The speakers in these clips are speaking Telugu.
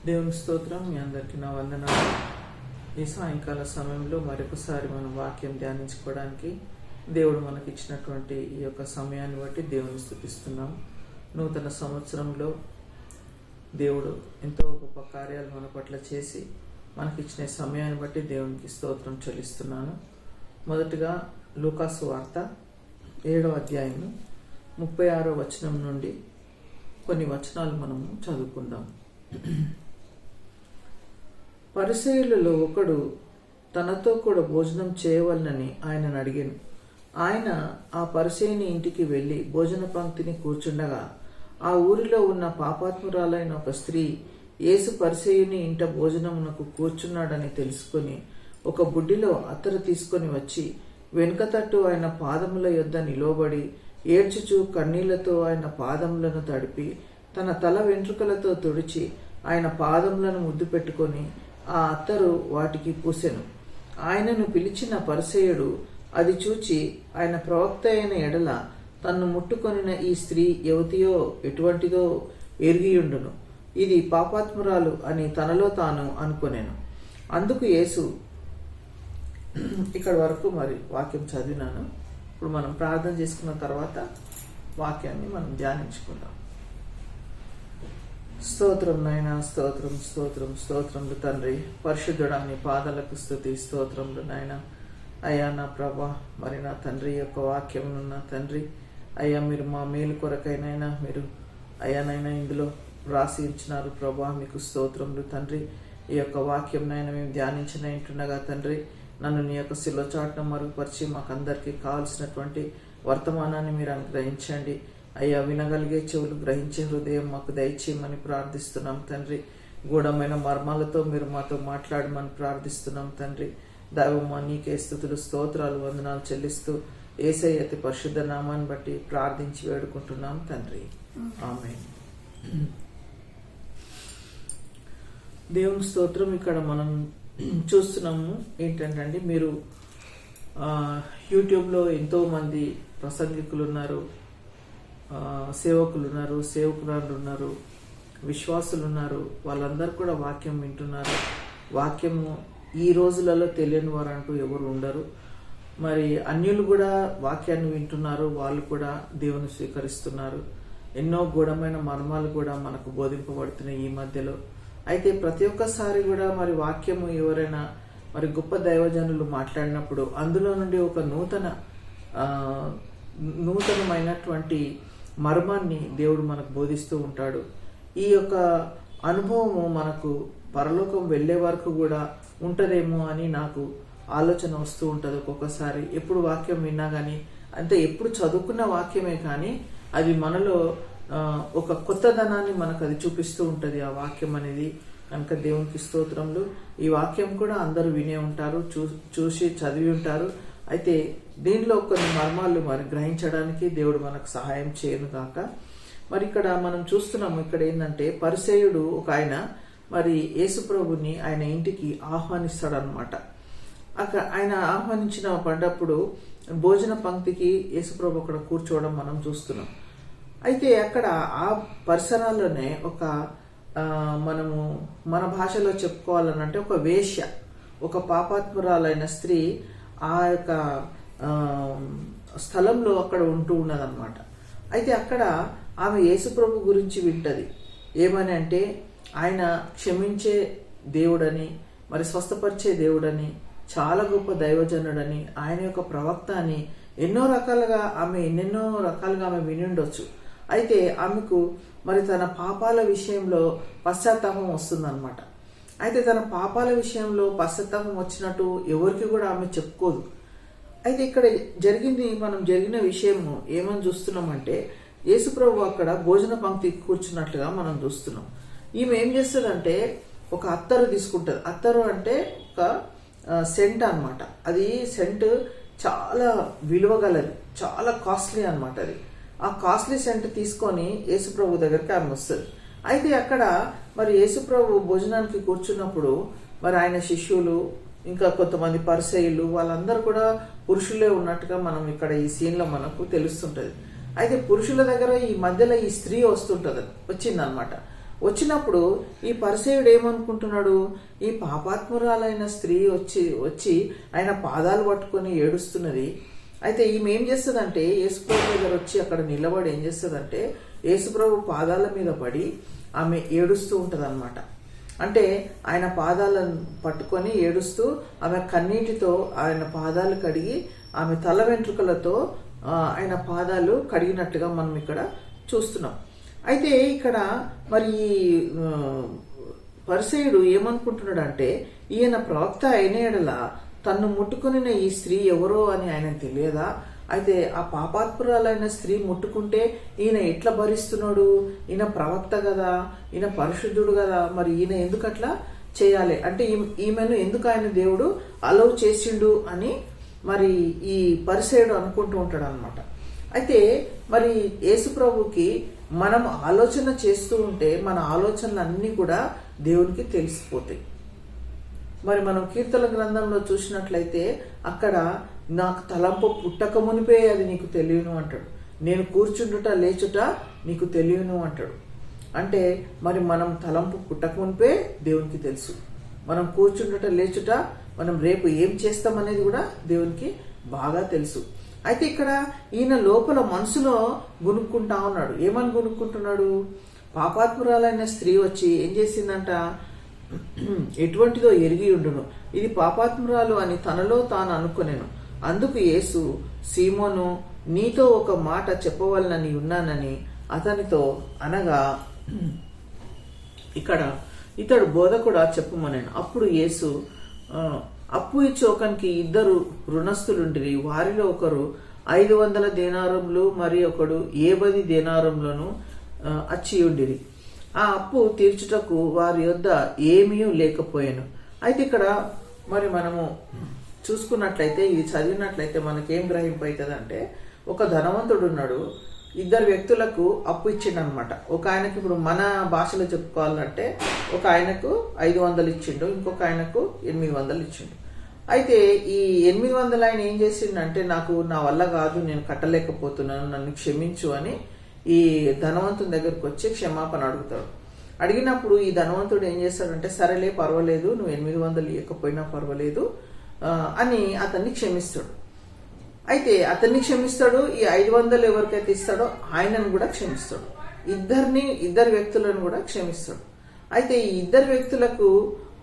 దేవుని స్తోత్రం. మీ అందరికీ నా వందనాలు. ఈ సాయంకాల సమయంలో మరొకసారి మనం వాక్యం ధ్యానించుకోవడానికి దేవుడు మనకి ఇచ్చినటువంటి ఈ యొక్క సమయాన్ని బట్టి దేవుని స్తుతిస్తున్నాం. నూతన సంవత్సరంలో దేవుడు ఎంతో గొప్ప కార్యాలు మన పట్ల చేసి మనకిచ్చిన సమయాన్ని బట్టి దేవునికి స్తోత్రం చెల్లిస్తున్నాను. మొదటిగా లూకాసు వార్త 7వ అధ్యాయం 36వ వచనం నుండి కొన్ని వచనాలు మనము చదువుకుందాం. పరిసయ్యులలో ఒకడు తనతో కూడా భోజనం చేయవలనని ఆయనను అడిగాను. ఆయన ఆ పరిసయ్యుని ఇంటికి వెళ్లి భోజన పంక్తిని కూర్చుండగా ఆ ఊరిలో ఉన్న పాపాత్మురాలైన ఒక స్త్రీ యేసు పరిసయ్యుని ఇంట భోజనమునకు కూర్చున్నాడని తెలుసుకుని ఒక బుడ్డిలో అత్తరు తీసుకొని వచ్చి వెనుక తట్టు ఆయన పాదముల యొద్ద నిలవబడి ఏడ్చుచూ కన్నీళ్లతో ఆయన పాదములను తడిపి తన తల వెంట్రుకలతో తుడిచి ఆయన పాదములను ముద్దు పెట్టుకొని ఆ అత్తరు వాటికి పూసెను. ఆయనను పిలిచిన పరిసయ్యుడు అది చూచి ఆయన ప్రవక్త అయిన ఎడల తన్ను ముట్టుకొనిన ఈ స్త్రీ యువతియో ఎటువంటిదో ఎరిగియుండును, ఇది పాపాత్మురాలు అని తనలో తాను అనుకొనెను. అందుకు యేసు, ఇక్కడ వరకు మరి వాక్యం చదివినాను. ఇప్పుడు మనం ప్రార్థన చేసుకున్న తర్వాత వాక్యాన్ని మనం ధ్యానించుకుందాం. స్తోత్రం నాయన, స్తోత్రం స్తోత్రం స్తోత్రములు తండ్రి. పరిశుద్ధుడా నీ పాదాలకు స్తుతి స్తోత్రములు నాయన. అయ్యా నా ప్రభా, మరి నా తండ్రి యొక్క వాక్యమునున్న తండ్రి అయ్యా, మీరు మా మేలు కొరకైనా మీరు అయ్యానైనా ఇందులో రాసి ఇచ్చినారు ప్రభా, మీకు స్తోత్రములు తండ్రి. ఈ యొక్క వాక్యం నైనా మేము ధ్యానించినట్టుండగా తండ్రి నన్ను నీ యొక్క శిలువ చాటున మరుగుపరిచి మాకందరికీ కావలసినటువంటి వర్తమానాన్ని మీరు అనుగ్రహించండి అయ్యా. వినగలిగే చెవులు, గ్రహించే హృదయం మాకు దయచేయమని ప్రార్థిస్తున్నాం తండ్రి. గూఢమైన మర్మాలతో మీరు మాతో మాట్లాడమని ప్రార్థిస్తున్నాం తండ్రి. దైవమా నీకే స్తుతులు, స్తోత్రాలు, వందనాలు చెల్లిస్తూ యేసయ్య అతి పరిశుద్ధ నామాన్ని బట్టి ప్రార్థించి వేడుకుంటున్నాం తండ్రి, ఆమేన్. దేవుని స్తోత్రం. ఇక్కడ మనం చూస్తున్నాము ఏంటంటే, మీరు యూట్యూబ్లో ఎంతో మంది ప్రసంగికులు ఉన్నారు, సేవకులు ఉన్నారు, సేవకురాలు ఉన్నారు, విశ్వాసులు ఉన్నారు. వాళ్ళందరూ కూడా వాక్యం వింటున్నారు. వాక్యము ఈ రోజులలో తెలియని వారు అంటూ ఎవరు ఉండరు. మరి అన్యులు కూడా వాక్యాన్ని వింటున్నారు, వాళ్ళు కూడా దేవుని స్వీకరిస్తున్నారు. ఎన్నో గూఢమైన మర్మాలు కూడా మనకు బోధింపబడుతున్నాయి ఈ మధ్యలో. అయితే ప్రతి ఒక్కసారి కూడా మరి వాక్యము ఎవరైనా మరి గొప్ప దైవజనులు మాట్లాడినప్పుడు అందులో నుండి ఒక నూతనమైనటువంటి మర్మాన్ని దేవుడు మనకు బోధిస్తూ ఉంటాడు. ఈ యొక్క అనుభవము మనకు పరలోకం వెళ్లే వరకు కూడా ఉంటదేమో అని నాకు ఆలోచన వస్తూ ఉంటుంది ఒక్కొక్కసారి. ఎప్పుడు వాక్యం విన్నా కానీ, అంటే ఎప్పుడు చదువుకున్న వాక్యమే కానీ అది మనలో ఒక కొత్తదనాన్ని మనకు అది చూపిస్తూ ఉంటుంది ఆ వాక్యం అనేది. కనుక దేవునికి స్తోత్రములు. ఈ వాక్యం కూడా అందరూ వినే ఉంటారు, చూసి చదివి ఉంటారు. అయితే దీనిలో కొన్ని మర్మాలు మరి గ్రహించడానికి దేవుడు మనకు సహాయం చేయను కాక. మరి ఇక్కడ మనం చూస్తున్నాము, ఇక్కడ ఏంటంటే పరిసయ్యుడు ఒక ఆయన మరి యేసుప్రభుని ఆయన ఇంటికి ఆహ్వానిస్తాడనమాట. అక్కడ ఆయన ఆహ్వానించిన పడ్డప్పుడు భోజన పంక్తికి యేసుప్రభు అక్కడ కూర్చోవడం మనం చూస్తున్నాం. అయితే అక్కడ ఆ పరిసరాల్లోనే ఒక మనము మన భాషలో చెప్పుకోవాలనంటే ఒక వేశ్య, ఒక పాపాత్మురాలైన స్త్రీ ఆ యొక్క స్థలంలో అక్కడ ఉంటూ ఉన్నదన్నమాట. అయితే అక్కడ ఆమె యేసుప్రభు గురించి వింటది. ఏమని అంటే ఆయన క్షమించే దేవుడని, మరి స్వస్థపరిచే దేవుడని, చాలా గొప్ప దైవజనుడని, ఆయన యొక్క ప్రవక్త అని ఎన్నెన్నో రకాలుగా ఆమె విని ఉండొచ్చు. అయితే ఆమెకు మరి తన పాపాల విషయంలో పశ్చాత్తాపం వస్తుందన్నమాట. అయితే తన పాపాల విషయంలో పశ్చాత్తాపం వచ్చినట్టు ఎవరికి కూడా ఆమె చెప్పుకోదు. అయితే ఇక్కడ జరిగిన విషయము ఏమని చూస్తున్నామంటే, యేసుప్రభు అక్కడ భోజన పంక్తి కూర్చున్నట్లుగా మనం చూస్తున్నాం. ఈమె ఏం చేస్తుందంటే ఒక అత్తరు తీసుకుంటుంది. అత్తరు అంటే ఒక సెంట్ అన్నమాట. అది సెంట్ చాలా విలువగలది, చాలా కాస్ట్లీ అన్నమాట. అది ఆ కాస్ట్లీ సెంట్ తీసుకొని యేసుప్రభు దగ్గరికి ఆమె వస్తుంది. అయితే అక్కడ మరి యేసుప్రభు భోజనానికి కూర్చున్నప్పుడు మరి ఆయన శిష్యులు, ఇంకా కొంతమంది పరిసయ్యులు, వాళ్ళందరూ కూడా పురుషులే ఉన్నట్టుగా మనం ఇక్కడ ఈ సీన్లో మనకు తెలుస్తుంటది. అయితే పురుషుల దగ్గర ఈ మధ్యలో ఈ స్త్రీ వచ్చిందనమాట. వచ్చినప్పుడు ఈ పరిసేయుడు ఏమనుకుంటున్నాడు, ఈ పాపాత్మురాలైన స్త్రీ వచ్చి ఆయన పాదాలు పట్టుకొని ఏడుస్తున్నది. అయితే ఈమె ఏం చేస్తుందంటే యేసుప్రభు దగ్గర వచ్చి అక్కడ నిలబడి ఏం చేస్తుందంటే యేసుప్రభు పాదాల మీద పడి ఆమె ఏడుస్తూ ఉంటది అనమాట. అంటే ఆయన పాదాలను పట్టుకొని ఏడుస్తూ ఆమె కన్నీటితో ఆయన పాదాలు కడిగి ఆమె తల వెంట్రుకలతో ఆయన పాదాలు కడిగినట్టుగా మనం ఇక్కడ చూస్తున్నాం. అయితే ఇక్కడ మరి పరిసయ్యుడు ఏమనుకుంటున్నాడు అంటే ఈయన ప్రవక్త అయిన ఎడల తన్ను ముట్టుకుని ఈ స్త్రీ ఎవరో అని ఆయన తెలియదా? అయితే ఆ పాపాత్పురాలైన స్త్రీ ముట్టుకుంటే ఈయన ఎట్లా భరిస్తున్నాడు? ఈయన ప్రవక్త కదా, ఈయన పరిశుద్ధుడు కదా, మరి ఈయన ఎందుకు అట్లా చేయాలి అంటే ఈమెను ఎందుకు ఆయన దేవుడు అలౌ చేసిండు అని మరి ఈ పరిసయ్యుడు అనుకుంటూ ఉంటాడు అనమాట. అయితే మరి యేసుప్రభుకి మనం ఆలోచన చేస్తూ ఉంటే మన ఆలోచనలు అన్నీ కూడా దేవునికి తెలిసిపోతాయి. మరి మనం కీర్తన గ్రంథంలో చూసినట్లయితే అక్కడ నాకు తలంపు పుట్టక మునిపే అది నీకు తెలియను అంటాడు. నేను కూర్చుండుట లేచుట నీకు తెలియను అంటాడు. అంటే మరి మనం తలంపు పుట్టక మునిపే దేవునికి తెలుసు. మనం కూర్చుండుట లేచుట మనం రేపు ఏం చేస్తామనేది కూడా దేవునికి బాగా తెలుసు. అయితే ఇక్కడ ఈయన లోపల మనసులో గునుక్కుంటా ఉన్నాడు. ఏమని గునుక్కుంటున్నాడు? పాపాత్మురాలైన స్త్రీ వచ్చి ఏం చేసిందంట, ఎటువంటిదో ఎరిగి ఉండును, ఇది పాపాత్మురాలు అని తనలో తాను అనుకునేను. అందుకు యేసు, సీమోను, నీతో ఒక మాట చెప్పవలనని ఉన్నానని అతనితో అనగా ఇక్కడ ఇతడు బోధకుడా చెప్పుమనేను. అప్పుడు యేసు, అప్పు ఇచ్చి ఒకనికి 2 రుణస్థులుండిరి. వారిలో ఒకరు 500 దేనారములు, మరి ఒకడు 70 దేనారములను అచ్చియుండిరి. ఆ అప్పు తీర్చుటకు వారి యొద్ద ఏమీ లేకపోయాను. అయితే ఇక్కడ మరి మనము చూసుకున్నట్లయితే ఇది చదివినట్లయితే మనకేం గ్రహింపు అవుతుందంటే, ఒక ధనవంతుడు ఉన్నాడు, 2 వ్యక్తులకు అప్పు ఇచ్చిండనమాట. ఒక ఆయనకు ఇప్పుడు మన భాషలో చెప్పుకోవాలంటే ఒక ఆయనకు 500 ఇచ్చిండు, ఇంకొక ఆయనకు 800 ఇచ్చిండు. అయితే ఈ 800 ఆయన ఏం చేసిండంటే, నా వల్ల కాదు, నేను కట్టలేకపోతున్నాను, నన్ను క్షమించు అని ఈ ధనవంతుని దగ్గరకు వచ్చి క్షమాపణ అడుగుతాడు. అడిగినప్పుడు ఈ ధనవంతుడు ఏం చేస్తాడంటే, సరేలే పర్వాలేదు, నువ్వు 800 ఇవ్వకపోయినా పర్వాలేదు అని అతన్ని క్షమిస్తాడు. అయితే అతన్ని క్షమిస్తాడు, ఈ 500 ఎవరికైతే ఇస్తాడో ఆయనను కూడా క్షమిస్తాడు. 2 వ్యక్తులను కూడా క్షమిస్తాడు. అయితే ఈ 2 వ్యక్తులకు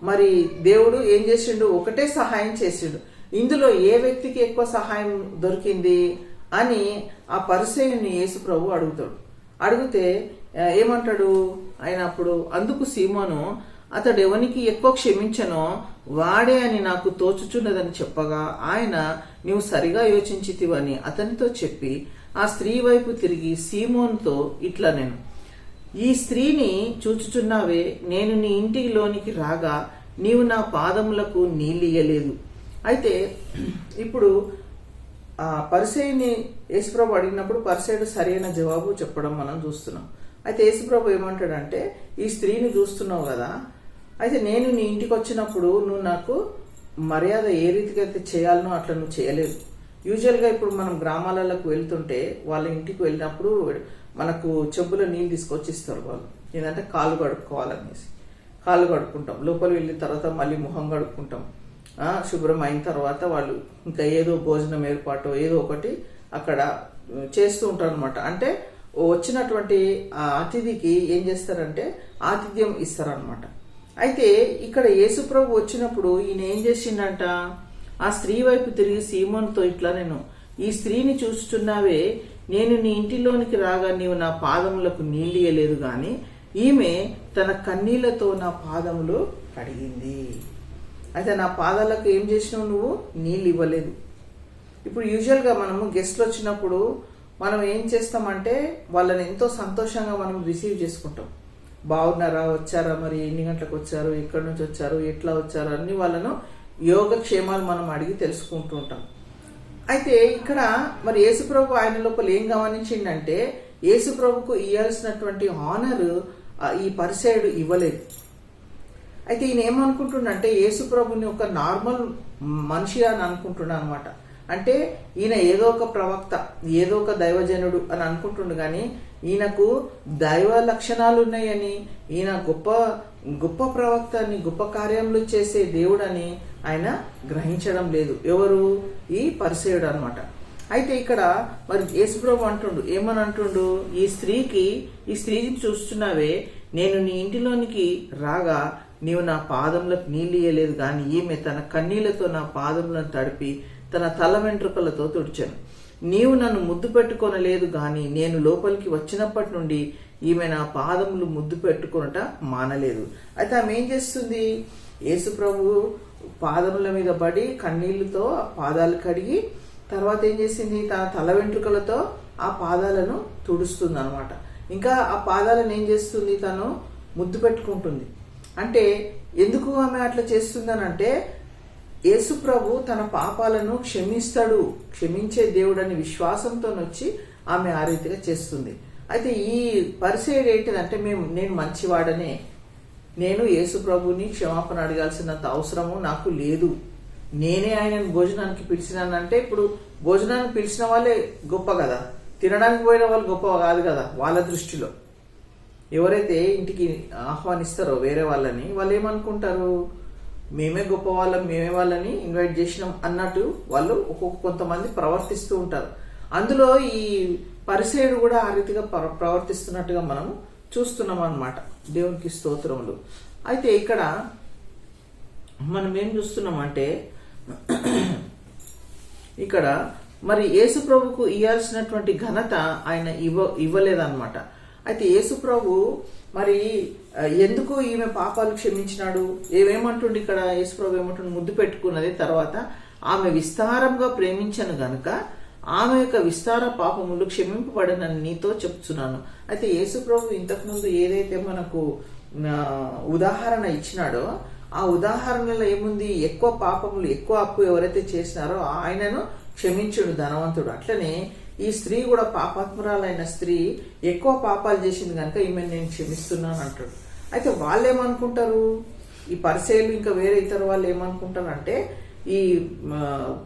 మరి దేవుడు ఏం చేసిండు, ఒకటే సహాయం చేసిండు. ఇందులో ఏ వ్యక్తికి ఎక్కువ సహాయం దొరికింది అని ఆ పరిసయ్యుని యేసు ప్రభు అడుగుతాడు. అడిగితే ఏమంటాడు ఆయన అప్పుడు, అందుకు సీమోను, అతడు ఎవనికి ఎక్కువ క్షమించనో వాడే అని నాకు తోచుచున్నదని చెప్పగా ఆయన, నీవు సరిగా యోచించితివని అతనితో చెప్పి ఆ స్త్రీ వైపు తిరిగి సీమోనుతో ఇట్లా, నేను ఈ స్త్రీని చూచుచున్నావే, నేను నీ ఇంటిలోనికి రాగా నీవు నా పాదములకు నీళ్ళియ్యలేదు. అయితే ఇప్పుడు ఆ పరిసయ్యుని యేసుప్రభు అడిగినప్పుడు పరిసయ్యుడు సరైన జవాబు చెప్పడం మనం చూస్తున్నాం. అయితే యేసుప్రభు ఏమంటాడంటే, ఈ స్త్రీని చూస్తున్నావు కదా, అయితే నేను నీ ఇంటికి వచ్చినప్పుడు నువ్వు నాకు మర్యాద ఏ రీతిగా అయితే చేయాలనో అట్లా నువ్వు చేయలేదు. యూజువల్గా ఇప్పుడు మనం గ్రామాలకు వెళ్తుంటే వాళ్ళ ఇంటికి వెళ్ళినప్పుడు మనకు చెంబులో నీళ్ళు తీసుకొచ్చి ఇస్తారు వాళ్ళు. ఏంటంటే కాళ్ళు కడుక్కోవాలనేసి కాళ్ళు కడుక్కుంటాం, లోపల వెళ్ళిన తర్వాత మళ్ళీ ముఖం కడుక్కుంటాం. శుభ్రం అయిన తర్వాత వాళ్ళు ఇంకా ఏదో భోజనం ఏర్పాటు ఏదో ఒకటి అక్కడ చేస్తూ ఉంటారు అనమాట. అంటే వచ్చినటువంటి ఆ అతిథికి ఏం చేస్తారంటే ఆతిథ్యం ఇస్తారనమాట. అయితే ఇక్కడ యేసుప్రభు వచ్చినప్పుడు ఈయన ఏం చేసిండంట, ఆ స్త్రీ వైపు తిరిగి సీమోనుతో ఇట్లా, నేను ఈ స్త్రీని చూస్తున్నావే, నేను నీ ఇంటిలోనికి రాగా నీవు నా పాదములకు నీళ్ళియలేదు గాని ఈమె తన కన్నీళ్లతో నా పాదములు కడిగింది. అయితే నా పాదాలకు ఏం చేసినావు, నువ్వు నీళ్ళు ఇవ్వలేదు. ఇప్పుడు యూజువల్గా మనము గెస్ట్లు వచ్చినప్పుడు మనం ఏం చేస్తామంటే వాళ్ళని ఎంతో సంతోషంగా మనం రిసీవ్ చేసుకుంటాం. బాగున్నారా, వచ్చారా, మరి ఎన్ని గంటలకు వచ్చారు, ఎక్కడి నుంచి వచ్చారు, ఎట్లా వచ్చారు, అన్ని వాళ్ళను యోగక్షేమాలు మనం అడిగి తెలుసుకుంటూ ఉంటాం. అయితే ఇక్కడ మరి యేసుప్రభు ఆయన లోపల ఏం గమనించిందంటే, యేసుప్రభుకు ఇవ్వాల్సినటువంటి ఆనర్ ఈ పరిసయ్యుడు ఇవ్వలేదు. అయితే ఈయన ఏమనుకుంటుండంటే యేసుప్రభుని ఒక నార్మల్ మనిషి అని అనుకుంటున్నాడు అనమాట. అంటే ఈయన ఏదో ఒక ప్రవక్త, ఏదో ఒక దైవజనుడు అని అనుకుంటుండు కానీ ఈయనకు దైవ లక్షణాలు ఉన్నాయని, ఈయన గొప్ప గొప్ప ప్రవక్త అని, గొప్ప కార్యములు చేసే దేవుడని ఆయన గ్రహించడం లేదు. ఎవరు? ఈ పరిసేయుడు అన్నమాట. అయితే ఇక్కడ మరి యేసుప్రభు అంటుండు, ఏమని అంటుండు? ఈ స్త్రీని చూస్తున్నావే, నేను నీ ఇంటిలోనికి రాగా నీవు నా పాదములకు నీళ్ళు ఇయ్యలేదు, కానీ ఈమె తన కన్నీళ్లతో నా పాదములను తడిపి తన తల వెంట్రుకలతో తుడిచాను. నీవు నన్ను ముద్దు పెట్టుకొనలేదు, కానీ నేను లోపలికి వచ్చినప్పటి నుండి ఈమె నా పాదములు ముద్దు పెట్టుకొనట మానలేదు. అయితే ఆమె ఏం చేస్తుంది? యేసుప్రభు పాదముల మీద పడి కన్నీళ్లతో పాదాలు కడిగి తర్వాత ఏం చేసింది? తన తల వెంట్రుకలతో ఆ పాదాలను తుడుస్తుంది అనమాట. ఇంకా ఆ పాదాలను ఏం చేస్తుంది? తను ముద్దు పెట్టుకుంటుంది. అంటే ఎందుకు ఆమె అట్లా చేస్తుందనంటే యేసుప్రభు తన పాపాలను క్షమిస్తాడు, క్షమించే దేవుడని విశ్వాసంతో వచ్చి ఆమె ఆ రీతిగా చేస్తుంది. అయితే ఈ పరిసేయుడు ఏంటిదంటే, నేను మంచివాడనే, నేను యేసుప్రభుని క్షమాపణ అడగాల్సినంత అవసరము నాకు లేదు, నేనే ఆయనను భోజనానికి పిలిచినానంటే, ఇప్పుడు భోజనానికి పిలిచిన వాళ్ళే గొప్ప కదా, తినడానికి పోయిన వాళ్ళు గొప్ప కాదు కదా వాళ్ళ దృష్టిలో. ఎవరైతే ఇంటికి ఆహ్వానిస్తారో వేరే వాళ్ళని, వాళ్ళు ఏమనుకుంటారు? మేమే గొప్ప వాళ్ళం, మేమే వాళ్ళని ఇన్వైట్ చేసినాం అన్నట్టు వాళ్ళు కొంతమంది ప్రవర్తిస్తూ ఉంటారు. అందులో ఈ పరిసేయుడు కూడా ఆ రీతిగా ప్రవర్తిస్తున్నట్టుగా మనం చూస్తున్నాం అన్నమాట. దేవునికి స్తోత్రములు. అయితే ఇక్కడ మనం ఏం చూస్తున్నామంటే, ఇక్కడ మరి యేసుప్రభుకు ఇవ్వాల్సినటువంటి ఘనత ఆయన ఇవ్వలేదన్నమాట. అయితే యేసుప్రభు మరి ఎందుకు ఈమె పాపాలు క్షమించినాడు? ఏమేమంటుండే ఇక్కడ యేసుప్రభు ఏమంటుండే? ముద్దు పెట్టుకున్నది. తర్వాత ఆమె విస్తారంగా ప్రేమించను గనుక ఆమె యొక్క విస్తార పాపములు క్షమింపబడనని నీతో చెప్తున్నాను. అయితే యేసుప్రభు ఇంతకుముందు ఏదైతే మనకు ఉదాహరణ ఇచ్చినాడో ఆ ఉదాహరణలో ఏముంది? ఎక్కువ పాపములు, ఎక్కువ అప్పు ఎవరైతే చేసినారో ఆయనను క్షమించుడు ధనవంతుడు. అట్లనే ఈ స్త్రీ కూడా పాపాత్మురాలైన స్త్రీ ఎక్కువ పాపాలు చేసింది కనుక ఈమె నేను క్షమిస్తున్నాను అంటాడు. అయితే వాళ్ళు ఏమనుకుంటారు? ఈ పరిసేయులు ఇంకా వేరే ఇతర వాళ్ళు ఏమనుకుంటారు అంటే, ఈ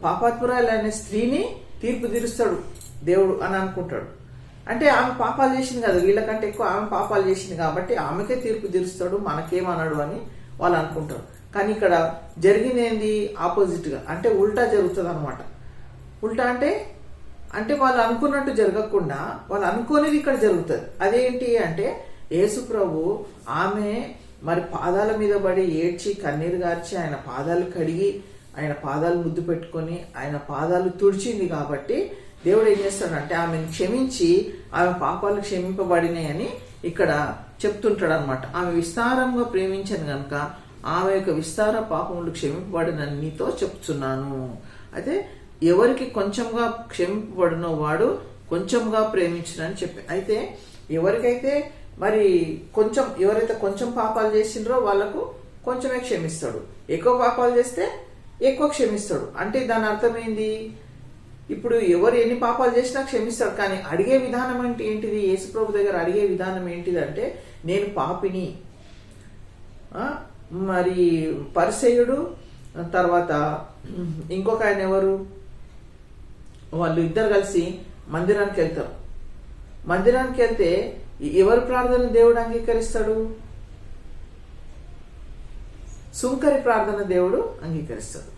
పాపాత్మురాలైన స్త్రీని తీర్పు తీరుస్తాడు దేవుడు అని అనుకుంటాడు. అంటే ఆమె పాపాలు చేసింది కదా, వీళ్ళకంటే ఎక్కువ ఆమె పాపాలు చేసింది కాబట్టి ఆమెకే తీర్పు తీరుస్తాడు, మనకేమన్నాడు అని వాళ్ళు అనుకుంటారు. కానీ ఇక్కడ జరిగింది ఏంది? ఆపోజిట్ గా, అంటే ఉల్టా జరుగుతుంది అనమాట. ఉల్టా అంటే వాళ్ళు అనుకున్నట్టు జరగకుండా వాళ్ళు అనుకోనిది ఇక్కడ జరుగుతుంది. అదేంటి అంటే యేసుప్రభు ఆమె మరి పాదాల మీద పడి ఏడ్చి కన్నీరు గార్చి ఆయన పాదాలు కడిగి ఆయన పాదాలు ముద్దు పెట్టుకొని ఆయన పాదాలు తుడిచింది కాబట్టి దేవుడు ఏం చేస్తాడంటే ఆమెను క్షమించి ఆమె పాపాలు క్షమింపబడినాయని ఇక్కడ చెప్తుంటాడు అనమాట. ఆమె విస్తారంగా ప్రేమించను గనుక ఆమె యొక్క విస్తార పాపములు క్షమింపబడినని నీతో చెప్తున్నాను. అయితే ఎవరికి కొంచెంగా క్షమింపబడినో వాడు కొంచెంగా ప్రేమించునని చెప్పి, అయితే ఎవరికైతే మరి ఎవరైతే కొంచెం పాపాలు చేసిండ్రో వాళ్లకు కొంచెమే క్షమిస్తాడు, ఎక్కువ పాపాలు చేస్తే ఎక్కువ క్షమిస్తాడు. అంటే దాని అర్థమైంది, ఇప్పుడు ఎవరు ఎన్ని పాపాలు చేసినా క్షమిస్తాడు. కానీ అడిగే విధానం అంటే ఏంటిది? యేసుప్రభు దగ్గర అడిగే విధానం ఏంటిదంటే, నేను పాపిని. మరి పరిసేయుడు తర్వాత ఇంకొక ఆయన ఎవరు? వాళ్ళు ఇద్దరు కలిసి మందిరానికి వెళ్తారు. మందిరానికి వెళ్తే ఎవరి ప్రార్థన దేవుడు అంగీకరిస్తాడు? సుంకరి ప్రార్థన దేవుడు అంగీకరిస్తాడు.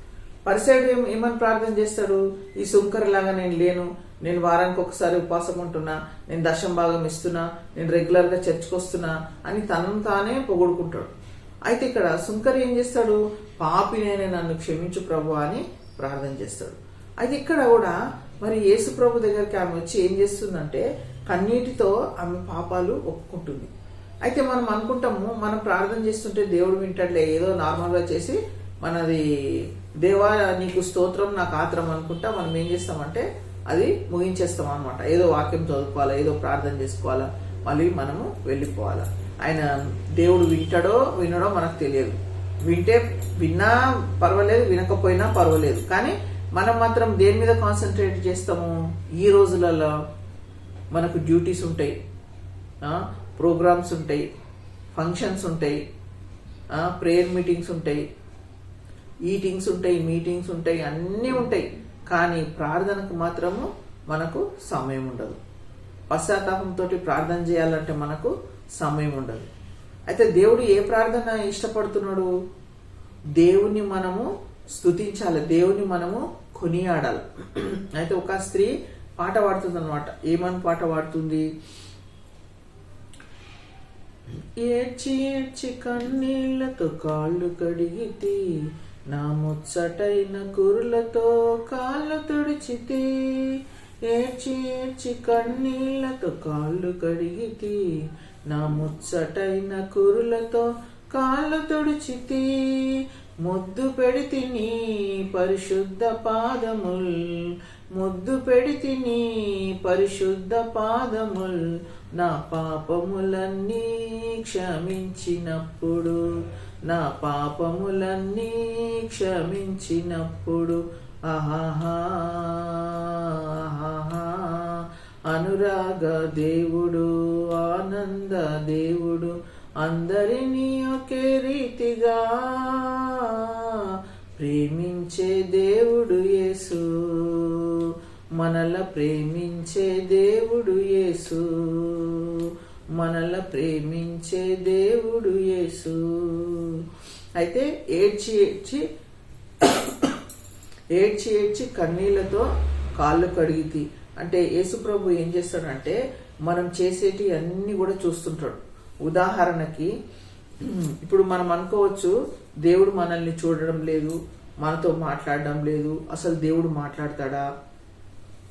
పరిసేయుడు ఏమని ప్రార్థన చేస్తాడు? ఈ సుంకరి లాగా నేను లేను, నేను వారానికి ఒకసారి ఉపవాసం ఉంటున్నా, నేను దశం భాగం ఇస్తున్నా, నేను రెగ్యులర్ గా చర్చ్కి వస్తున్నా అని తనను తానే పొగుడుకుంటాడు. అయితే ఇక్కడ సుంకరి ఏం చేస్తాడు? పాపినేనే నన్ను క్షమించు ప్రభు అని ప్రార్థన చేస్తాడు. అయితే ఇక్కడ కూడా మరి యేసు ప్రభు దగ్గరికి ఆమె వచ్చి ఏం చేస్తుందంటే కన్నీటితో ఆమె పాపాలు ఒప్పుకుంటుంది. అయితే మనం అనుకుంటాము మనం ప్రార్థన చేస్తుంటే దేవుడు వింటాడులే, ఏదో నార్మల్ గా చేసి మనది దేవా నీకు స్తోత్రం నాకు ఆత్రం అనుకుంటా మనం ఏం చేస్తామంటే అది ముగించేస్తాం అనమాట. ఏదో వాక్యం చదువుకోవాలా, ఏదో ప్రార్థన చేసుకోవాలా, మళ్ళీ మనము వెళ్ళిపోవాలా. ఆయన దేవుడు వింటాడో వినడో మనకు తెలియదు. విన్నా పర్వాలేదు, వినకపోయినా పర్వాలేదు, కానీ మనం మాత్రం దేని మీద కాన్సన్ట్రేట్ చేస్తాము? ఈ రోజులలో మనకు డ్యూటీస్ ఉంటాయి, ప్రోగ్రామ్స్ ఉంటాయి, ఫంక్షన్స్ ఉంటాయి, ప్రేయర్ మీటింగ్స్ ఉంటాయి, ఈటింగ్స్ ఉంటాయి, మీటింగ్స్ ఉంటాయి, అన్నీ ఉంటాయి. కానీ ప్రార్థనకు మాత్రము మనకు సమయం ఉండదు. పశ్చాత్తాపంతో ప్రార్థన చేయాలంటే మనకు సమయం ఉండదు. అయితే దేవుడు ఏ ప్రార్థన ఇష్టపడుతున్నాడు? దేవుని మనము స్తుతించాలి, దేవుని మనము కొనియాడాలి. అయితే ఒక స్త్రీ పాట పాడుతుంది అనమాట. ఏమని పాట పాడుతుంది? ఏడ్చి ఏడ్చి కన్నీళ్లతో కాళ్ళు కడిగితే, నా ముచ్చటైన కురులతో కాళ్ళు తుడిచితే. ఏడ్చి ఏడ్చి కన్నీళ్లతో కాళ్ళు కడిగితే, నా ముచ్చటైన కురులతో కాళ్ళు తుడిచితే. ముద్దు పెడితిని పరిశుద్ధ పాదముల్, ముద్దు పెడితిని పరిశుద్ధ పాదముల్, నా పాపములన్నీ క్షమించినప్పుడు, నా పాపములన్నీ క్షమించినప్పుడు. ఆహాహా ఆహాహా, అనురాగ దేవుడు, ఆనంద దేవుడు, అందరినీ ఒకే రీతిగా ప్రేమించే దేవుడు యేసు, మనల ప్రేమించే దేవుడు యేసు, మనల ప్రేమించే దేవుడు యేసు. అయితే ఏడ్చి ఏడ్చి ఏడ్చి ఏడ్చి కన్నీళ్లతో కాళ్ళు కడిగితి అంటే యేసు ప్రభు ఏం చేస్తాడంటే మనం చేసేటి అన్ని కూడా చూస్తుంటాడు. ఉదాహరణకి ఇప్పుడు మనం అనుకోవచ్చు, దేవుడు మనల్ని చూడడం లేదు, మనతో మాట్లాడడం లేదు, అసలు దేవుడు మాట్లాడతాడా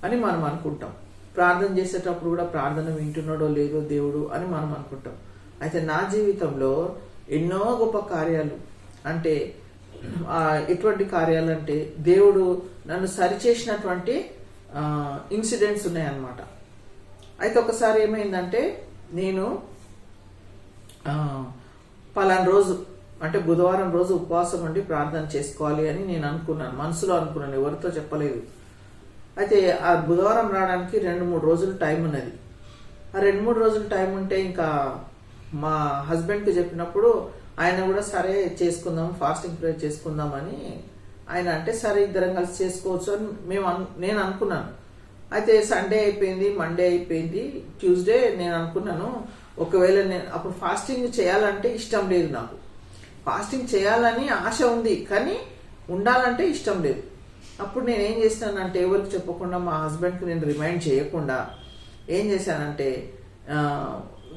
అని మనం అనుకుంటాం. ప్రార్థన చేసేటప్పుడు కూడా ప్రార్థన వింటున్నాడో లేదో దేవుడు అని మనం అనుకుంటాం. అయితే నా జీవితంలో ఎన్నో గొప్ప కార్యాలు, అంటే ఎటువంటి కార్యాలు అంటే దేవుడు నన్ను సరిచేసినటువంటి ఇన్సిడెంట్స్ ఉన్నాయన్నమాట. అయితే ఒకసారి ఏమైందంటే, నేను పలానా రోజు అంటే బుధవారం రోజు ఉపవాసం ఉండి ప్రార్థన చేసుకోవాలి అని నేను అనుకున్నాను, మనసులో అనుకున్నాను, ఎవరితో చెప్పలేదు. అయితే ఆ బుధవారం రావడానికి 2-3 రోజులు టైం ఉన్నది. ఆ 2-3 రోజులు టైం ఉంటే ఇంకా మా హస్బెండ్కి చెప్పినప్పుడు ఆయన కూడా సరే చేసుకుందాం, ఫాస్టింగ్ ప్రేయర్ చేసుకుందాం అని ఆయన అంటే, సరే ఇద్దరం కలిసి చేసుకోవచ్చు అని నేను అనుకున్నాను. అయితే సండే అయిపోయింది, మండే అయిపోయింది, ట్యూస్డే నేను అనుకున్నాను ఒకవేళ నేను అప్పుడు ఫాస్టింగ్ చేయాలంటే ఇష్టం లేదు, నాకు ఫాస్టింగ్ చేయాలని ఆశ ఉంది కానీ ఉండాలంటే ఇష్టం లేదు. అప్పుడు నేను ఏం చేశానంటే, ఎవరికి చెప్పకుండా మా హస్బెండ్కి నేను రిమైండ్ చేయకుండా ఏం చేశానంటే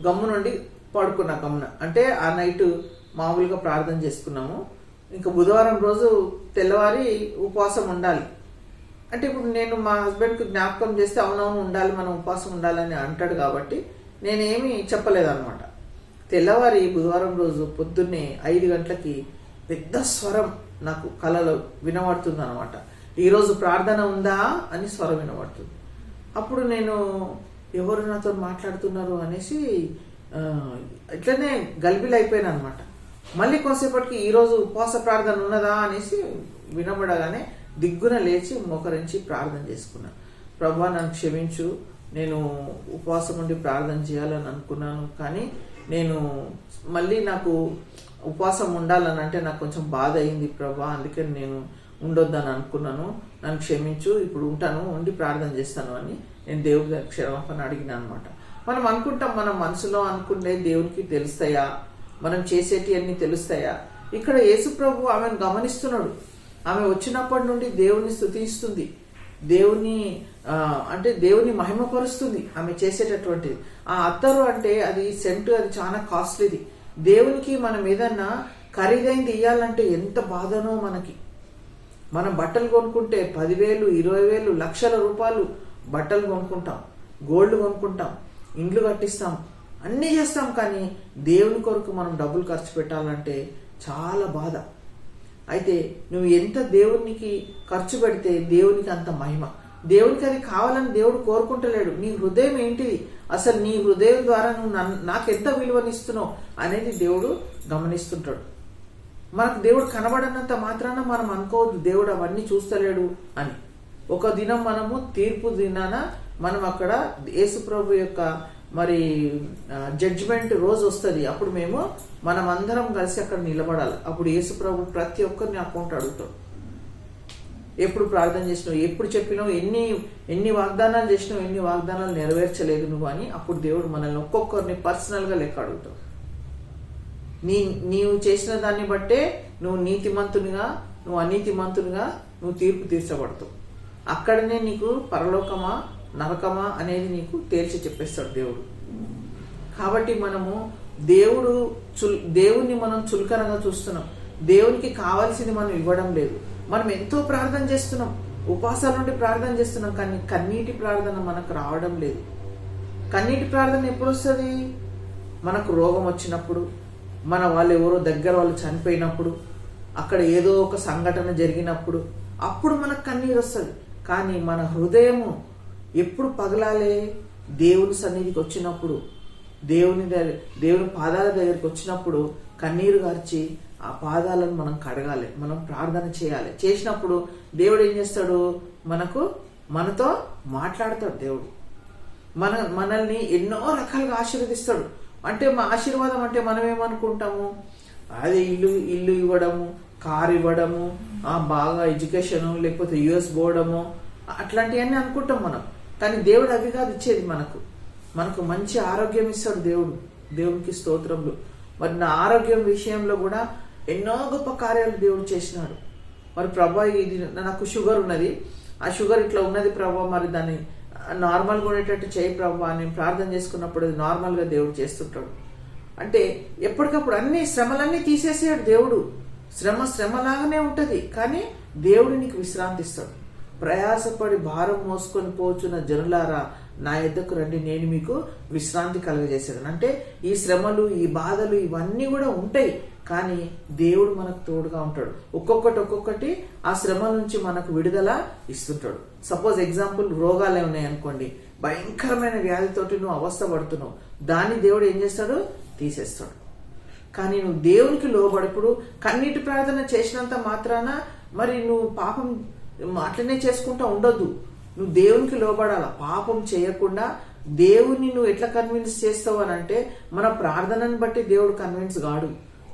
గమ్ము నుండి పడుకున్నా. గమ్మున అంటే ఆ నైట్ మామూలుగా ప్రార్థన చేసుకున్నాము. ఇంకా బుధవారం రోజు తెల్లవారి ఉపవాసం ఉండాలి అంటే, ఇప్పుడు నేను మా హస్బెండ్కి జ్ఞాపకం చేస్తే అవునవును ఉండాలి, మనం ఉపవాసం ఉండాలని అంటాడు కాబట్టి నేనేమి చెప్పలేదన్నమాట. తెల్లవారి బుధవారం రోజు పొద్దున్నే 5 గంటలకి పెద్ద స్వరం నాకు కలలో వినబడుతుంది అనమాట. ఈరోజు ప్రార్థన ఉందా అని స్వరం వినబడుతుంది. అప్పుడు నేను ఎవరు నాతో మాట్లాడుతున్నారు అనేసి ఇట్లనే గలిబిలైపోయాను అనమాట. మళ్ళీ కొంతసేపటికి ఈరోజు ఉపవాస ప్రార్థన ఉన్నదా అనేసి వినబడగానే దిగ్గున లేచి మోకరించి ప్రార్థన చేసుకున్నాను. ప్రభువా నన్ను క్షమించు, నేను ఉపవాసం ఉండి ప్రార్థన చేయాలని అనుకున్నాను, కానీ నేను మళ్ళీ నాకు ఉపవాసం ఉండాలని అంటే నాకు కొంచెం బాధ అయింది ప్రభువా, అందుకని నేను ఉండొద్దని అనుకున్నాను, నన్ను క్షమించు, ఇప్పుడు ఉంటాను, ఉండి ప్రార్థన చేస్తాను అని నేను దేవుడి క్షమాపణ అడిగిన అనమాట. మనం అనుకుంటాం, మనం మనసులో అనుకునే దేవునికి తెలుస్తాయా, మనం చేసేటి అన్ని తెలుస్తాయా? ఇక్కడ యేసు ప్రభు ఆమెను గమనిస్తున్నాడు. ఆమె వచ్చినప్పటి నుండి దేవుని స్తుతిస్తుంది, దేవుని అంటే దేవుని మహిమపరుస్తుంది ఆమె చేసేటటువంటిది. ఆ అత్తరు అంటే అది సెంట్, అది చాలా కాస్ట్లీది. దేవునికి మనం ఏదన్నా ఖరీదైంది ఇయ్యాలంటే ఎంత బాధనో మనకి. మనం బట్టలు కొనుక్కుంటే 10,000, 20,000, లక్షల రూపాయలు బట్టలు కొనుక్కుంటాం, గోల్డ్ కొనుక్కుంటాం, ఇండ్లు కట్టిస్తాం, అన్నీ చేస్తాం, కానీ దేవుని కొరకు మనం డబ్బులు ఖర్చు పెట్టాలంటే చాలా బాధ. అయితే నువ్వు ఎంత దేవునికి ఖర్చు పెడితే దేవునికి అంత మహిమ. దేవునికి అది కావాలని దేవుడు కోరుకుంటలేడు. నీ హృదయం ఏంటిది, అసలు నీ హృదయం ద్వారా నువ్వు నాకెంత విలువనిస్తున్నావు అనేది దేవుడు గమనిస్తుంటాడు. మనకు దేవుడు కనబడనంత మాత్రాన మనం అనుకోవద్దు దేవుడు అవన్నీ చూస్తలేడు అని. ఒక దినం మనము తీర్పు దినాన మనం అక్కడ యేసు ప్రభు యొక్క మరి జడ్జిమెంట్ రోజు వస్తుంది. అప్పుడు మనం అందరం కలిసి అక్కడ నిలబడాలి. అప్పుడు యేసు ప్రభు ప్రతి ఒక్కరిని అకౌంట్ అడుగుతాడు. ఎప్పుడు ప్రార్థన చేసినావు, ఎప్పుడు చెప్పినావు, ఎన్ని వాగ్దానాలు చేసినావు, ఎన్ని వాగ్దానాలు నెరవేర్చలేదు నువ్వు అని అప్పుడు దేవుడు మనల్ని ఒక్కొక్కరిని పర్సనల్గా లెక్క అడుగుతావు. నీవు చేసిన దాన్ని బట్టే నువ్వు నీతిమంతునిగా, నువ్వు అనీతిమంతునిగా నువ్వు తీర్పు తీర్చబడతావు. అక్కడనే నీకు పరలోకమా నరకమా అనేది నీకు తేల్చి చెప్పేస్తాడు దేవుడు. కాబట్టి మనము దేవుణ్ణి మనం చులకనగా చూస్తున్నాం. దేవునికి కావాల్సింది మనం ఇవ్వడం లేదు. మనం ఎంతో ప్రార్థన చేస్తున్నాం, ఉపవాసాల నుండి ప్రార్థన చేస్తున్నాం, కానీ కన్నీటి ప్రార్థన మనకు రావడం లేదు. కన్నీటి ప్రార్థన ఎప్పుడు వస్తుంది? మనకు రోగం వచ్చినప్పుడు, మన వాళ్ళు ఎవరో దగ్గర వాళ్ళు చనిపోయినప్పుడు, అక్కడ ఏదో ఒక సంఘటన జరిగినప్పుడు, అప్పుడు మనకు కన్నీరు వస్తుంది. కానీ మన హృదయము ఎప్పుడు పగలాలే? దేవుని సన్నిధికి వచ్చినప్పుడు, దేవుని పాదాల దగ్గరికి వచ్చినప్పుడు కన్నీరు గార్చి ఆ పాదాలను మనం కడగాలి, మనం ప్రార్థన చేయాలి. చేసినప్పుడు దేవుడు ఏం చేస్తాడు? మనతో మాట్లాడతాడు. దేవుడు మనల్ని ఎన్నో రకాలుగా ఆశీర్వదిస్తాడు. అంటే మా ఆశీర్వాదం అంటే మనం ఏమనుకుంటాము? అది ఇల్లు ఇవ్వడము, కారు ఇవ్వడము, బాగా ఎడ్యుకేషను, లేకపోతే యుఎస్ పోవడము, అట్లాంటివన్నీ అనుకుంటాం మనం. కానీ దేవుడు అవి కాదు ఇచ్చేది. మనకు మంచి ఆరోగ్యం ఇస్తాడు దేవుడు. దేవునికి స్తోత్రములు. మరి నా ఆరోగ్యం విషయంలో కూడా ఎన్నో గొప్ప కార్యాలు దేవుడు చేసినాడు. మరి ప్రభా, ఇది నాకు షుగర్ ఉన్నది, ఆ షుగర్ ఇట్లా ఉన్నది ప్రభా, మరి దాన్ని నార్మల్గా ఉండేటట్టు చేయి ప్రభా అని ప్రార్థన చేసుకున్నప్పుడు అది నార్మల్గా దేవుడు చేస్తుంటాడు. అంటే ఎప్పటికప్పుడు అన్ని శ్రమలన్నీ తీసేసాడు దేవుడు. శ్రమలాగానే ఉంటది, కానీ దేవుడు నీకు విశ్రాంతి ఇస్తాడు. ప్రయాసపడి భారం మోసుకొని పోచున్న జనులారా నా యొద్దకు రండి, నేను మీకు విశ్రాంతి కలుగజేశాను. అంటే ఈ శ్రమలు, ఈ బాధలు ఇవన్నీ కూడా ఉంటాయి, కానీ దేవుడు మనకు తోడుగా ఉంటాడు. ఒక్కొక్కటి ఆ శ్రమ నుంచి మనకు విడుదల ఇస్తుంటాడు. సపోజ్ ఎగ్జాంపుల్, రోగాలే ఉన్నాయి అనుకోండి, భయంకరమైన వ్యాధితోటి నువ్వు అవస్థ పడుతున్నావు, దాన్ని దేవుడు ఏం చేస్తాడు? తీసేస్తాడు. కానీ నువ్వు దేవునికి లోబడిప్పుడు కన్నీటి ప్రార్థన చేసినంత మాత్రాన మరి నువ్వు పాపం అట్లనే చేసుకుంటా ఉండొద్దు. నువ్వు దేవునికి లోబడాల. పాపం చేయకుండా దేవుని నువ్వు ఎట్లా కన్విన్స్ చేస్తావు అని అంటే, మన ప్రార్థనను బట్టి దేవుడు కన్విన్స్ కాడు,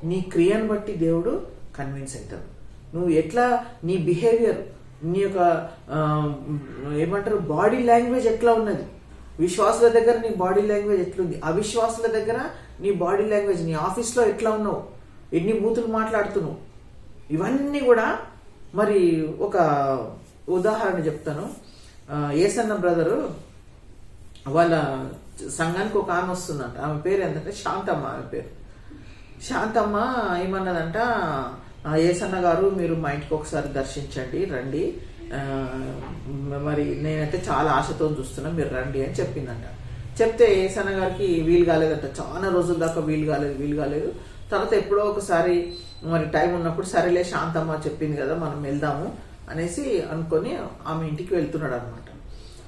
నీ క్రియను బట్టి దేవుడు కన్విన్స్ అవుతాడు. నువ్వు ఎట్లా, నీ బిహేవియర్, నీ యొక్క ఏమంటారు బాడీ లాంగ్వేజ్ ఎట్లా ఉన్నది, విశ్వాసుల దగ్గర నీ బాడీ లాంగ్వేజ్ ఎట్లుంది, అవిశ్వాసుల దగ్గర నీ బాడీ లాంగ్వేజ్, నీ ఆఫీస్లో ఎట్లా ఉన్నావు, ఎన్ని బూతులు మాట్లాడుతున్నావు, ఇవన్నీ కూడా. మరి ఒక ఉదాహరణ చెప్తాను. ఏసన్న బ్రదరు వాళ్ళ సంఘానికి ఒక ఆమె వస్తుందంట. ఆమె పేరు ఏంటంటే శాంతమ్మ. ఆమె పేరు శాంతమ్మ. ఏమన్నదంట, ఏసన్న గారు మీరు మా ఇంటికి ఒకసారి దర్శించండి, రండి, మరి నేనైతే చాలా ఆశతో చూస్తున్నా, మీరు రండి అని చెప్పిందంట. చెప్తే ఏసన్న గారికి వీలు కాలేదంట. చాలా రోజుల దాకా వీలు కాలేదు. తర్వాత ఎప్పుడో ఒకసారి మరి టైం ఉన్నప్పుడు సరేలే శాంతమ్మ చెప్పింది కదా మనం వెళ్దాము అనేసి అనుకొని ఆమె ఇంటికి వెళ్తున్నాడు అనమాట.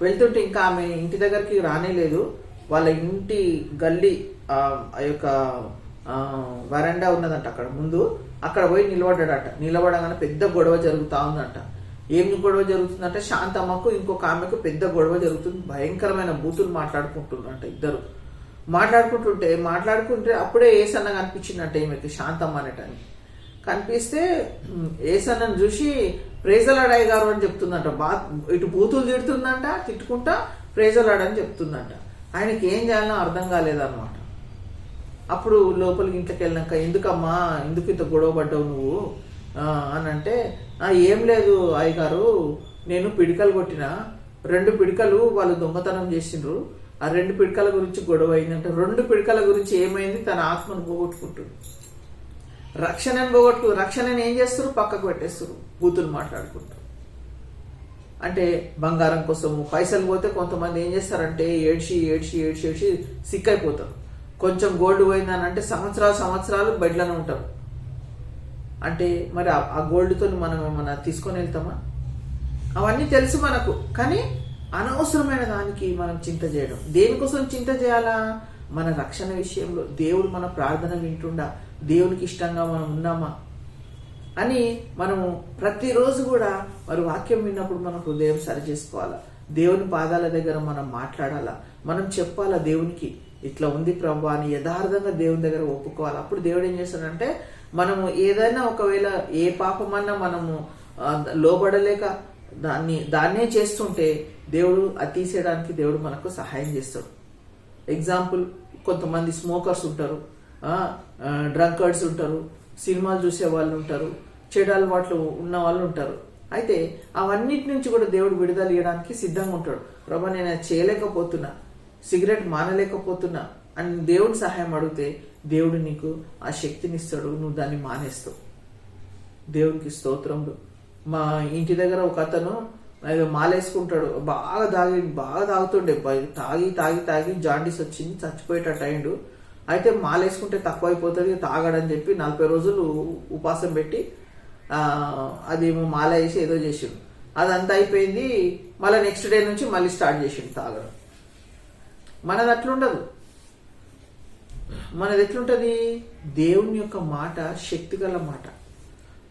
వెళ్తుంటే ఇంకా ఆమె ఇంటి దగ్గరికి రానేలేదు. వాళ్ళ ఇంటి గల్లీ ఆ యొక్క వరండా ఉన్నదంట అక్కడ ముందు, అక్కడ పోయి నిలబడ్డాడట. నిలబడగానే పెద్ద గొడవ జరుగుతూ ఉందంట. ఏమి గొడవ జరుగుతుందంటే, శాంతమ్మకు ఇంకొక ఆమెకు పెద్ద గొడవ జరుగుతుంది. భయంకరమైన బూతులు మాట్లాడుకుంటున్నారంట ఇద్దరు. మాట్లాడుకుంటే అప్పుడే ఏసన్న కనిపించిందంట ఈమెకి, శాంతమ్మ అనేటని కనిపిస్తే ఏసన్నను చూసి ప్రేజలాడాయి గారు అని చెప్తుందంట. ఇటు బూతులు తిడుతుందంట, తిట్టుకుంటా ప్రేజలాడని చెప్తుందంట. ఆయనకి ఏం చేయాలనో అర్థం కాలేదన్నమాట. అప్పుడు లోపలికి ఇంట్లోకి వెళ్ళినాక, ఎందుకమ్మా ఎందుకు ఇంత గొడవ పడ్డావు నువ్వు అని అంటే, ఏం లేదు అయ్యగారు, నేను పిడికలు కొట్టిన 2 పిడికలు వాళ్ళు దొంగతనం చేసిండ్రు, ఆ 2 పిడికల గురించి గొడవ అయిందంట. 2 పిడికల గురించి ఏమైంది? తన ఆత్మను పోగొట్టుకుంటుంది, రక్షణని ఏం చేస్తారు? పక్కకు పెట్టేస్తారు, బూతులు మాట్లాడుకుంటారు. అంటే బంగారం కోసము పైసలు పోతే కొంతమంది ఏం చేస్తారంటే ఏడ్చి సిక్ అయిపోతారు. కొంచెం గోల్డ్ పోయిందని అంటే సంవత్సరాలు బెడ్లను ఉంటారు. అంటే మరి ఆ గోల్డ్తో మనం ఏమన్నా తీసుకొని వెళ్తామా? అవన్నీ తెలుసు మనకు, కానీ అనవసరమైన దానికి మనం చింత చేయడం. దేనికోసం చింత చేయాలా? మన రక్షణ విషయంలో దేవుడు మన ప్రార్థన వింటుండా, దేవునికి ఇష్టంగా మనం ఉన్నామా అని మనము ప్రతిరోజు కూడా మరి వాక్యం విన్నప్పుడు మన హృదయం సరి చేసుకోవాలా. దేవుని పాదాల దగ్గర మనం మాట్లాడాలా, మనం చెప్పాలా దేవునికి ఇట్లా ఉంది ప్రభు అని యథార్థంగా దేవుని దగ్గర ఒప్పుకోవాలి. అప్పుడు దేవుడు ఏం చేస్తాడంటే, మనము ఏదైనా ఒకవేళ ఏ పాపమన్నా మనము లోబడలేక దాన్నే చేస్తుంటే దేవుడు అది తీసేయడానికి దేవుడు మనకు సహాయం చేస్తాడు. ఎగ్జాంపుల్, కొంతమంది స్మోకర్స్ ఉంటారు, డ్రంకర్డ్స్ ఉంటారు, సినిమాలు చూసే వాళ్ళు ఉంటారు, చెడు అలవాట్లు ఉన్న వాళ్ళు ఉంటారు. అయితే అవన్నిటి నుంచి కూడా దేవుడు విడుదల ఇవ్వడానికి సిద్ధంగా ఉంటాడు. ప్రభా నేను అది చేయలేకపోతున్నా, సిగరెట్ మానలేకపోతున్నా అని దేవుడి సహాయం అడిగితే దేవుడు నీకు ఆ శక్తిని ఇస్తాడు, నువ్వు దాన్ని మానేస్తావు. దేవుడికి స్తోత్రములు. మా ఇంటి దగ్గర ఒక అతను మాలేసుకుంటాడు, బాగా తాగుతుండే, తాగి జాండీస్ వచ్చింది, చచ్చిపోయేటట్టు అయిండు. అయితే మాలేసుకుంటే తక్కువ అయిపోతుంది, తాగడని చెప్పి 40 రోజులు ఉపాసం పెట్టి అదేమో మాల వేసి ఏదో చేసిండు. అదంతా అయిపోయింది, మళ్ళీ నెక్స్ట్ డే నుంచి మళ్ళీ స్టార్ట్ చేసిండు తాగడం. మనది అట్లుండదు. మనది ఎట్లుంటది? దేవుని యొక్క మాట శక్తిగల మాట.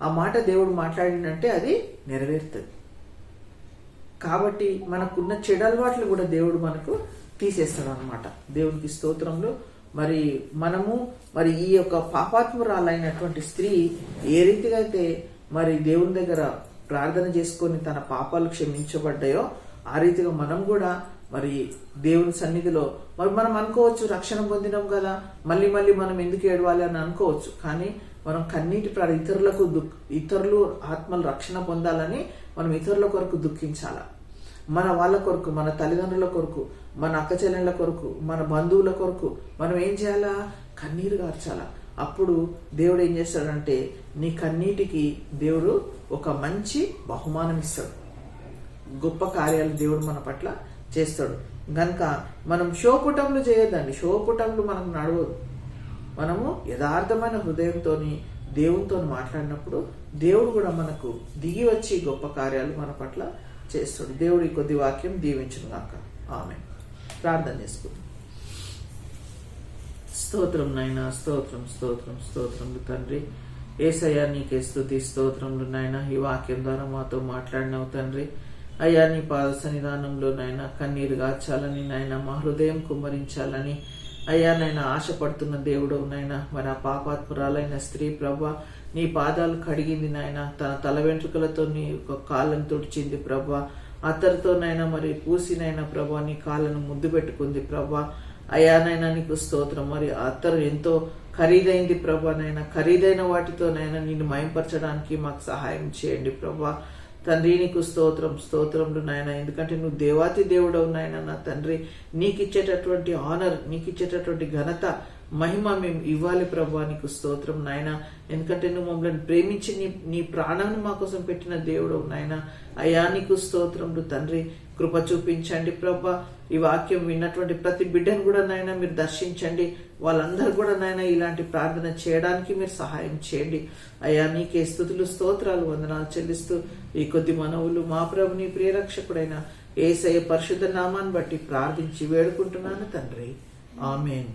ఆ మాట దేవుడు మాట్లాడినంటే అది నెరవేరుతుంది. కాబట్టి మనకున్న చెడు అలవాట్లు కూడా దేవుడు మనకు తీసేస్తాడు అన్నమాట. దేవునికి స్తోత్రంలో. మరి ఈ యొక్క పాపాత్మురాలైనటువంటి స్త్రీ ఏ రీతిగా అయితే మరి దేవుని దగ్గర ప్రార్థన చేసుకొని తన పాపాలు క్షమించబడ్డాయో ఆ రీతిగా మనం కూడా మరి దేవుని సన్నిధిలో మనం అనుకోవచ్చు, రక్షణ పొందినాం కదా, మళ్ళీ మనం ఎందుకు ఏడవాలి అని అనుకోవచ్చు. కానీ మనం కన్నీటి ఇతరులు ఆత్మలు రక్షణ పొందాలని మనం ఇతరుల కొరకు దుఃఖించాల. మన వాళ్ళ కొరకు, మన తల్లిదండ్రుల కొరకు, మన అక్క చెల్లెళ్ళ కొరకు, మన బంధువుల కొరకు మనం ఏం చేయాలా? కన్నీరు గార్చాలా. అప్పుడు దేవుడు ఏం చేస్తాడంటే నీ కన్నీటికి దేవుడు ఒక మంచి బహుమానం ఇస్తాడు. గొప్ప కార్యాలు దేవుడు మన పట్ల చేస్తాడు. గనక మనం షోపుటంలు చేయొద్దండి. షోపుటంలు మనకు నడవదు. మనము యథార్థమైన హృదయంతో దేవునితో మాట్లాడినప్పుడు దేవుడు కూడా మనకు దిగి వచ్చి గొప్ప కార్యాలు మన పట్ల చేస్తాడు. దేవుడి కొద్ది వాక్యం దీవించును గాక. ఆమేన్. ప్రార్థన చేసుకుందాం. స్తోత్రం నాయన, స్తోత్రములు తండ్రి. యేసయ్యా నీకే స్తుతి స్తోత్రములు నాయన. ఈ వాక్యం ద్వారా మాతో మాట్లాడినావు తండ్రి. అయ్యా నీ పాద సన్నిధానంలో నాయన కన్నీరు గార్చాలని నాయన, మా హృదయం కుమ్మరించాలని అయ్యా నాయన ఆశపడుతున్న దేవుడు నాయన. మరి ఆ పాపాత్మురాలైన స్త్రీ ప్రభా నీ పాదాలు కడిగింది నాయన, తన తల వెంట్రుకలతో నీ కాళ్ళను తుడిచింది ప్రభా, అత్తరుతో నైనా మరి పూసినైనా ప్రభా నీ కాళ్ళను ముద్దు పెట్టుకుంది ప్రభా. అయ్యా నైనా నీకు స్తోత్రం. మరి అత్తరు ఎంతో ఖరీదైంది ప్రభా నైనా, ఖరీదైన వాటితో నైనా నిన్ను మయంపరచడానికి మాకు సహాయం చేయండి ప్రభా. తండ్రి నీకు స్తోత్రములు నాయన. ఎందుకంటే నువ్వు దేవాతి దేవుడవు నాయన. నా తండ్రి నీకు ఇచ్చేటటువంటి ఆనర్, నీకు ఇచ్చేటటువంటి ఘనత, మహిమ మేము ఇవ్వాలి ప్రభా. నీకు స్తోత్రం నాయన. ఎందుకంటే నువ్వు మమ్మల్ని ప్రేమించి నీ ప్రాణాన్ని మా కోసం పెట్టిన దేవుడవు నాయన. అయ్యా నీకు స్తోత్రములు తండ్రి. కృప చూపించండి ప్రభా. ఈ వాక్యం విన్నటువంటి ప్రతి బిడ్డను కూడా నాయన మీరు దర్శించండి. వాళ్ళందరూ కూడా నాయన ఇలాంటి ప్రార్థన చేయడానికి మీరు సహాయం చేయండి. అయ్యా నీకే స్తుతులు స్తోత్రాలు వందనాలు చెల్లిస్తూ ఈ కొద్ది మనవులు మా ప్రభు నీ ప్రియరక్షకుడైన యేసయ్య పరిశుద్ధ నామాన్ని బట్టి ప్రార్థించి వేడుకుంటున్నాను తండ్రి. ఆమేన్.